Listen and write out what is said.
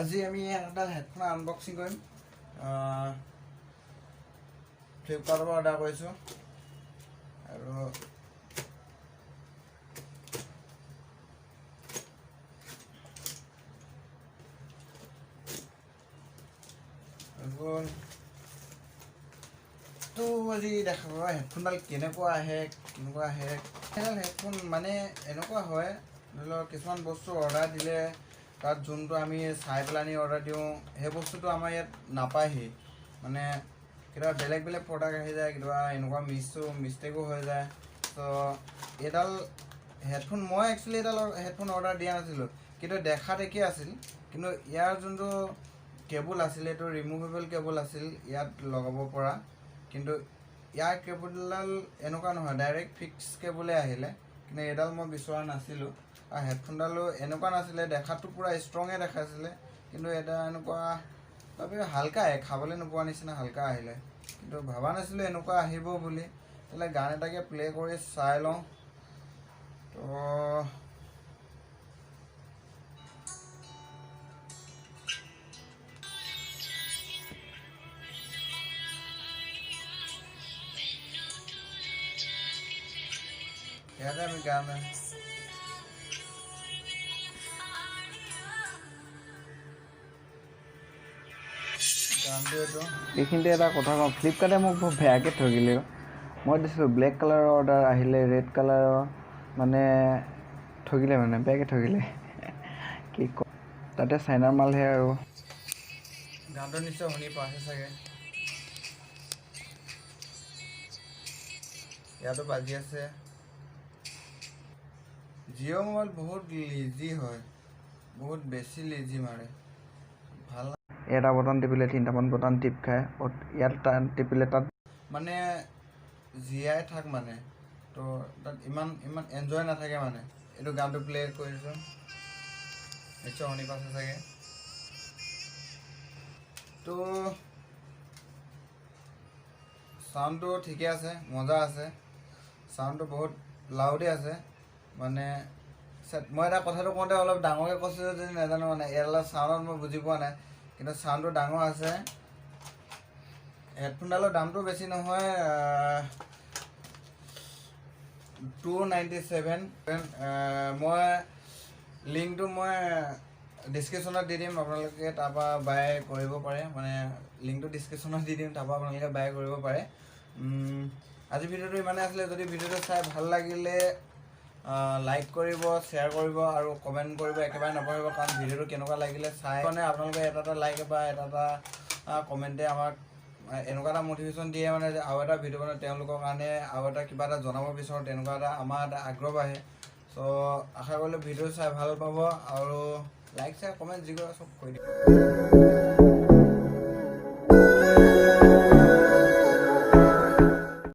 আজি আমি এটা হেডফোন আনবক্সিং কৰিম। ফ্লিপকাৰ্টৰ পৰা অৰ্ডাৰ কৰিছোঁ আৰু তো আজি দেখাব হেডফোনডাল কেনেকুৱা আহে সেইডাল হেডফোন মানে এনেকুৱা হয়, ধৰি লওক কিছুমান বস্তু অৰ্ডাৰ দিলে তাত যোনটো আমি চাই পেলাই অৰ্ডাৰ দিওঁ সেই বস্তুটো আমাৰ ইয়াত নাপায়হি। মানে কেতিয়াবা বেলেগ বেলেগ প্ৰডাক্ট আহি যায়, কেতিয়াবা এনেকুৱা মিষ্টেকো হৈ যায়। তো এইডাল হেডফোন মই একচুৱেলি এইডাল হেডফোন অৰ্ডাৰ দিয়া নাছিলোঁ, কিন্তু দেখাত একেই আছিল, কিন্তু ইয়াৰ যোনটো কেবল আছিল এইটো ৰিমুভেবল কেবল আছিল ইয়াত লগাব পৰা। কিন্তু ইয়াৰ কেবলডাল এনেকুৱা নহয়, ডাইৰেক্ট ফিক্স কেবলে আহিলে, কিন্তু এইডাল মই বিচৰা নাছিলোঁ। আৰু হেডফোনডালো এনেকুৱা নাছিলে, দেখাতটো পূৰা ষ্ট্ৰঙে দেখাইছিলে, কিন্তু এটা এনেকুৱা হালকা খাবলৈ নোপোৱা নিচিনা হালকা আহিলে। কিন্তু ভবা নাছিলোঁ এনেকুৱা আহিব বুলি। তেতিয়াহ'লে গান এটাকে প্লে' কৰি চাই লওঁ। তো ইয়াতে আমি গান এইখিনিতে এটা কথা কওঁ, ফ্লিপকাৰ্টে মোক বহুত বেয়াকৈ ঠগিলে। মই দিছিলোঁ ব্লেক কালাৰৰ অৰ্ডাৰ, আহিলে ৰেড কালাৰৰ, মানে ঠগিলে, মানে বেয়াকৈ ঠগিলে। কি ক, তাতে চাইনাৰ মালহে আৰু। গানটো নিশ্চয় শুনি পাইছে চাগে, ইয়াতো বাজি আছে। জিঅ' মোবাইল বহুত লিজি হয়, বহুত বেছি লিজি মাৰে, ভাল এটা বটন টিপিলে 3টামান বটন টিপ খায়, ইয়াত টিপিলে তাত মানে জীয়াই থাক মানে। তো তাত ইমান এনজয় নাথাকে মানে। এইটো গানটো প্লে' কৰিছোঁ, নিশ্চয় শুনি পাইছে চাগে। তো চাউণ্ডটো ঠিকে আছে, মজা আছে, চাউণ্ডটো বহুত লাউডে আছে। মানে মই এটা কথাটো কওঁতে অলপ ডাঙৰকৈ কৈছোঁ যদি নাজানো, মানে এডালৰ চাউণ্ডত মই বুজি পোৱা নাই, কিন্তু চাউণ্ডটো ডাঙৰ আছে। হেডফোনডালৰ দামটো বেছি নহয়, 297। মই লিংকটো মই ডিছক্ৰিপশ্যনত দি দিম, আপোনালোকে তাৰপৰা বাই কৰিব পাৰে। মানে লিংকটো ডিছক্ৰিপশ্যনত দি দিম, তাৰপৰা আপোনালোকে বাই কৰিব পাৰে। আজি ভিডিঅ'টো ইমানেই আছিলে। যদি ভিডিঅ'টো চাই ভাল লাগিলে লাইক কৰিব, শ্বেয়াৰ কৰিব আৰু কমেণ্ট কৰিব একেবাৰে নকৰিব, কাৰণ ভিডিঅ'টো কেনেকুৱা লাগিলে চাই মানে আপোনালোকে এটা লাইক বা এটা কমেণ্টে আমাক এনেকুৱা এটা মটিভেশ্যন দিয়ে, মানে যে আৰু এটা ভিডিঅ' বনাই তেওঁলোকৰ কাৰণে আৰু এটা কিবা এটা জনাব বিচাৰোঁ, তেনেকুৱা এটা আমাৰ এটা আগ্ৰহ বাঢ়ে। চ' আশা কৰিলোঁ ভিডিঅ' চাই ভাল পাব, আৰু লাইক শ্বেয়াৰ কমেণ্ট যি কৰে চব কৰি দিম।